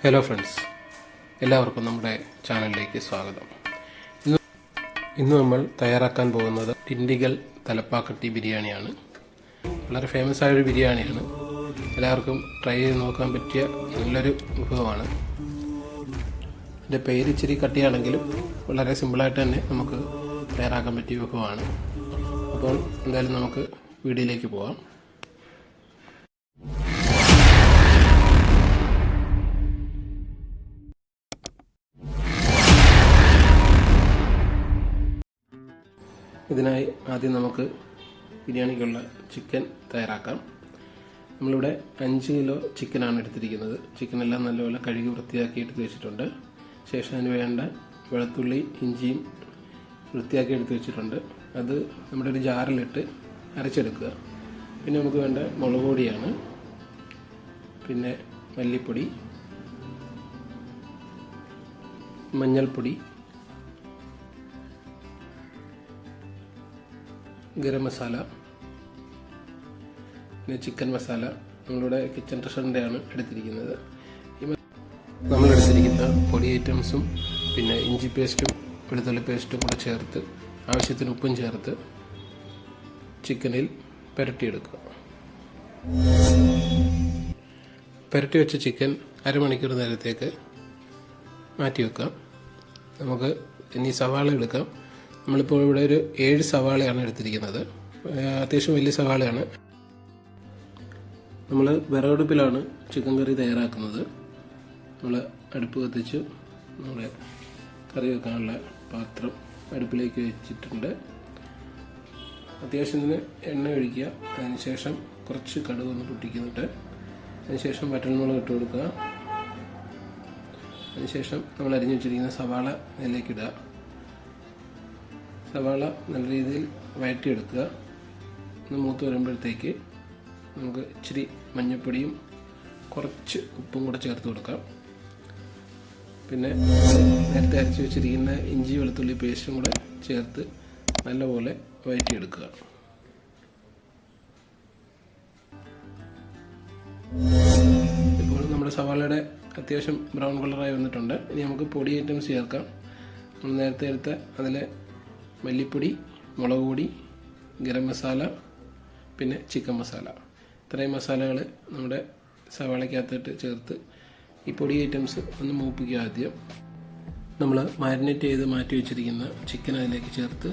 Hello friends, എല്ലാവർക്കും നമ്മുടെ ചാനലിലേക്ക് സ്വാഗതം. ഇന്ന് നമ്മൾ തയ്യാറാക്കാൻ പോകുന്നത് ഡിണ്ടിഗൽ തലപ്പാക്കട്ടി ബിരിയാണിയാണ്. വളരെ ഫേമസ് ആയൊരു ബിരിയാണിയാണ്. എല്ലാവർക്കും ട്രൈ ചെയ്ത് നോക്കാൻ പറ്റിയ നല്ലൊരു വിഭവമാണ്. ഇതിൻ്റെ പേര് ഇച്ചിരി കട്ടിയാണെങ്കിലും വളരെ സിമ്പിളായിട്ട് തന്നെ നമുക്ക് തയ്യാറാക്കാൻ പറ്റിയ വിഭവമാണ്. അപ്പോൾ എന്തായാലും നമുക്ക് വീഡിയോയിലേക്ക് പോകാം. ഇതിനായി ആദ്യം നമുക്ക് ബിരിയാണിക്കുള്ള ചിക്കൻ തയ്യാറാക്കാം. നമ്മളിവിടെ 5 കിലോ ചിക്കനാണ് എടുത്തിരിക്കുന്നത്. ചിക്കനെല്ലാം നല്ലപോലെ കഴുകി വൃത്തിയാക്കി എടുത്ത് വെച്ചിട്ടുണ്ട്. ശേഷം അതിന് വേണ്ട വെളുത്തുള്ളി ഇഞ്ചിയും വൃത്തിയാക്കി എടുത്ത് വെച്ചിട്ടുണ്ട്. അത് നമ്മുടെ ഒരു ജാറിലിട്ട് അരച്ചെടുക്കുക. പിന്നെ നമുക്ക് വേണ്ട മുളക് പൊടിയാണ്, പിന്നെ മല്ലിപ്പൊടി, മഞ്ഞൾപ്പൊടി, ഗരം മസാല, പിന്നെ ചിക്കൻ മസാല. നമ്മളിവിടെ കിച്ചൺ ട്രഷറിൻ്റെ ആണ് എടുത്തിരിക്കുന്നത്. നമ്മളെടുത്തിരിക്കുന്ന പൊടി ഐറ്റംസും പിന്നെ ഇഞ്ചി പേസ്റ്റും വെളുത്തുള്ളി പേസ്റ്റും കൂടെ ചേർത്ത് ആവശ്യത്തിന് ഉപ്പും ചേർത്ത് ചിക്കനിൽ പുരട്ടിയെടുക്കുക. പുരട്ടി വെച്ച ചിക്കൻ അരമണിക്കൂർ നേരത്തേക്ക് മാറ്റി വെക്കാം. നമുക്ക് ഇനി സവാള എടുക്കാം. നമ്മളിപ്പോൾ ഇവിടെ ഒരു 7 സവാളയാണ് എടുത്തിരിക്കുന്നത്. അത്യാവശ്യം വലിയ സവാളയാണ്. നമ്മൾ വിറകടുപ്പിലാണ് ചിക്കൻ കറി തയ്യാറാക്കുന്നത്. നമ്മൾ അടുപ്പ് കത്തിച്ച് നമ്മുടെ കറി വെക്കാനുള്ള പാത്രം അടുപ്പിലേക്ക് വെച്ചിട്ടുണ്ട്. അത്യാവശ്യത്തിന് എണ്ണ ഒഴിക്കുക. അതിനുശേഷം കുറച്ച് കടുക് ഒന്ന് പൊട്ടിക്കുന്നുണ്ട്. അതിനുശേഷം വറ്റൽമുളക് ഇട്ട് കൊടുക്കുക. അതിനുശേഷം നമ്മൾ അരിഞ്ഞു വെച്ചിരിക്കുന്ന സവാള അതിലേക്ക് ഇടുക. സവാള നല്ല രീതിയിൽ വഴറ്റിയെടുക്കുക. ഒന്ന് മൂത്ത് വരുമ്പോഴത്തേക്ക് നമുക്ക് ഇച്ചിരി മഞ്ഞൾപ്പൊടിയും കുറച്ച് ഉപ്പും കൂടെ ചേർത്ത് കൊടുക്കാം. പിന്നെ നേരത്തെ അരച്ച് വെച്ചിരിക്കുന്ന ഇഞ്ചി വെളുത്തുള്ളി പേസ്റ്റും കൂടെ ചേർത്ത് നല്ലപോലെ വഴറ്റിയെടുക്കുക. ഇപ്പോൾ നമ്മുടെ സവാളയുടെ അത്യാവശ്യം ബ്രൗൺ കളറായി വന്നിട്ടുണ്ട്. ഇനി നമുക്ക് പൊടി ഐറ്റംസ് ചേർക്കാം. നമ്മൾ നേരത്തെ എടുത്ത അതിൽ മല്ലിപ്പൊടി, മുളക് പൊടി, ഗരം മസാല, പിന്നെ ചിക്കൻ മസാല, ഇത്രയും മസാലകൾ നമ്മുടെ സവാളയ്ക്കകത്തിട്ട് ചേർത്ത് ഈ പൊടി ഐറ്റംസ് ഒന്ന് മൂപ്പിക്കുക. ആദ്യം നമ്മൾ മാരിനേറ്റ് ചെയ്ത് മാറ്റി വെച്ചിരിക്കുന്ന ചിക്കൻ അതിലേക്ക് ചേർത്ത്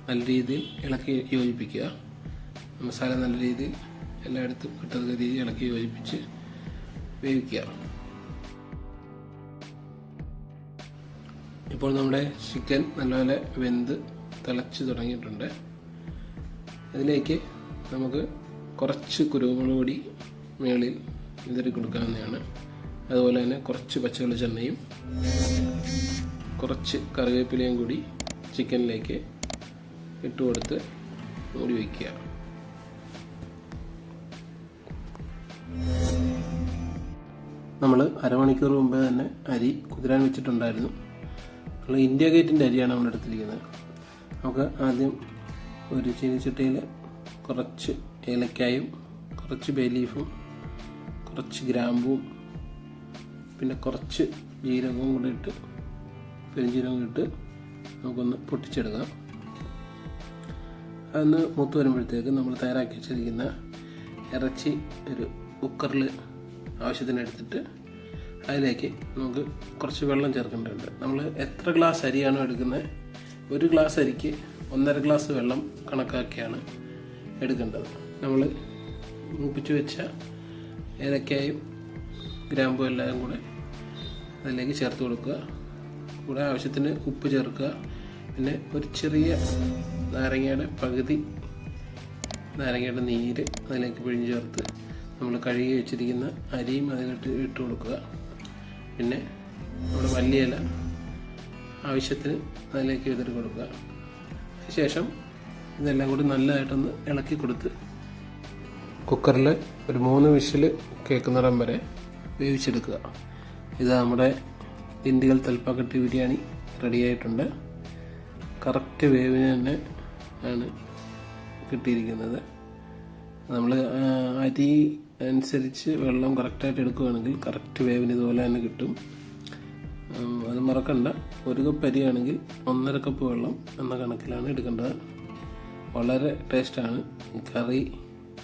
നല്ല രീതിയിൽ ഇളക്കി യോജിപ്പിക്കുക. മസാല നല്ല രീതിയിൽ എല്ലായിടത്തും കിട്ടുന്ന രീതിയിൽ ഇളക്കി യോജിപ്പിച്ച് വേവിക്കുക. ഇപ്പോൾ നമ്മുടെ ചിക്കൻ നല്ലപോലെ വെന്ത് തിളച്ച് തുടങ്ങിയിട്ടുണ്ട്. ഇതിലേക്ക് നമുക്ക് കുറച്ച് കുരുമുളക് പൊടി മുകളിൽ വിതറി കൊടുക്കാവുന്നതാണ്. അതുപോലെ തന്നെ കുറച്ച് പച്ചവെളിച്ചെണ്ണയും കുറച്ച് കറിവേപ്പിലയും കൂടി ചിക്കനിലേക്ക് ഇട്ട് കൊടുത്ത് മൂടി വയ്ക്കുക. നമ്മൾ അരമണിക്കൂർ മുമ്പേ തന്നെ അരി കുതിരാൻ വെച്ചിട്ടുണ്ടായിരുന്നു. നമ്മൾ ഇന്ത്യ ഗേറ്റിൻ്റെ അരിയാണ് നമ്മൾ എടുത്തിരിക്കുന്നത്. നമുക്ക് ആദ്യം ഒരു ചീനിച്ചട്ടിയിൽ കുറച്ച് ഏലക്കായും കുറച്ച് ബേ ലീഫും കുറച്ച് ഗ്രാമ്പും പിന്നെ കുറച്ച് ജീരകവും കൂടെ ഇട്ട് പെരുംജീരകം ഇട്ട് നമുക്കൊന്ന് പൊട്ടിച്ചെടുക്കാം. അതൊന്ന് മൂത്ത് വരുമ്പോഴത്തേക്ക് നമ്മൾ തയ്യാറാക്കി വെച്ചിരിക്കുന്ന ഇറച്ചി ഒരു കുക്കറിൽ ആവശ്യത്തിന് എടുത്തിട്ട് അതിലേക്ക് നമുക്ക് കുറച്ച് വെള്ളം ചേർക്കേണ്ടതുണ്ട്. നമ്മൾ എത്ര ഗ്ലാസ് അരിയാണോ എടുക്കുന്നത്, 1 ഗ്ലാസ് അരിക്ക് 1.5 ഗ്ലാസ് വെള്ളം കണക്കാക്കിയാണ് എടുക്കേണ്ടത്. നമ്മൾ മൂപ്പിച്ച് വെച്ച ഏലക്കായും ഗ്രാമ്പും എല്ലാം കൂടെ അതിലേക്ക് ചേർത്ത് കൊടുക്കുക. കൂടെ ആവശ്യത്തിന് ഉപ്പ് ചേർക്കുക. പിന്നെ ഒരു ചെറിയ നാരങ്ങയുടെ പകുതി നാരങ്ങയുടെ നീര് അതിലേക്ക് പിഴിഞ്ഞ് ചേർത്ത് നമ്മൾ കഴുകി വെച്ചിരിക്കുന്ന അരിയും അതിലിട്ട് ഇട്ട് കൊടുക്കുക. പിന്നെ നമ്മുടെ മല്ലിയില ആവശ്യത്തിന് അതിലേക്ക് വിതറി കൊടുക്കുക. അതിനുശേഷം ഇതെല്ലാം കൂടി നല്ലതായിട്ടൊന്ന് ഇളക്കി കൊടുത്ത് കുക്കറിൽ ഒരു 3 വിസിൽ കേൾക്കുന്നിടം വരെ വേവിച്ചെടുക്കുക. ഇത് നമ്മുടെ ദിണ്ടിഗൽ തലപ്പാക്കട്ടി ബിരിയാണി റെഡിയായിട്ടുണ്ട്. കറക്റ്റ് വേവിന് തന്നെ ആണ് കിട്ടിയിരിക്കുന്നത്. നമ്മൾ അരി അനുസരിച്ച് വെള്ളം കറക്റ്റായിട്ട് എടുക്കുകയാണെങ്കിൽ കറക്റ്റ് വേവിന് ഇതുപോലെ തന്നെ കിട്ടും. അത് മറക്കണ്ട, 1 കപ്പ് അരിയാണെങ്കിൽ 1.5 കപ്പ് വെള്ളം എന്ന കണക്കിലാണ് എടുക്കേണ്ടത്. വളരെ ടേസ്റ്റാണ് കറി.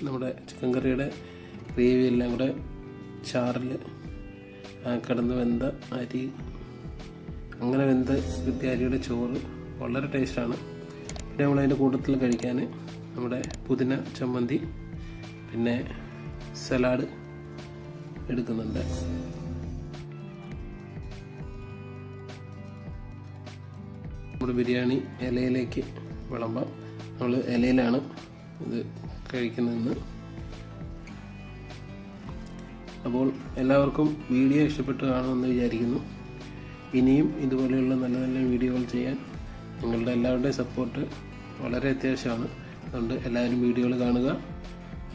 നമ്മുടെ ചിക്കൻ കറിയുടെ ഗ്രേവി എല്ലാം കൂടെ ചാറിൽ കിടന്ന് വെന്ത അരി, അങ്ങനെ വെന്ത് കിട്ടിയ അരിയുടെ ചോറ് വളരെ ടേസ്റ്റാണ്. പിന്നെ നമ്മളതിൻ്റെ കൂട്ടത്തിൽ കഴിക്കാൻ നമ്മുടെ പുതിന ചമ്മന്തി പിന്നെ സലാഡ് എടുക്കുന്നുണ്ട്. നമ്മുടെ ബിരിയാണി ഇലയിലേക്ക് വിളമ്പാം. നമ്മൾ ഇലയിലാണ് ഇത് കഴിക്കുന്നതെന്ന്. അപ്പോൾ എല്ലാവർക്കും വീഡിയോ ഇഷ്ടപ്പെട്ട് കാണുമെന്ന് വിചാരിക്കുന്നു. ഇനിയും ഇതുപോലെയുള്ള നല്ല നല്ല വീഡിയോകൾ ചെയ്യാൻ നിങ്ങളുടെ എല്ലാവരുടെയും സപ്പോർട്ട് വളരെ അത്യാവശ്യമാണ്. അതുകൊണ്ട് എല്ലാവരും വീഡിയോകൾ കാണുക,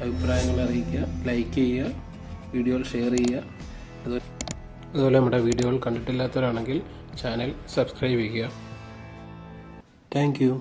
അഭിപ്രായങ്ങൾ അറിയിക്കുക, ലൈക്ക് ചെയ്യുക, വീഡിയോകൾ ഷെയർ ചെയ്യുക. അതുപോലെ നമ്മുടെ വീഡിയോകൾ കണ്ടിട്ടില്ലാത്തവരാണെങ്കിൽ ചാനൽ സബ്സ്ക്രൈബ് ചെയ്യുക. Thank you.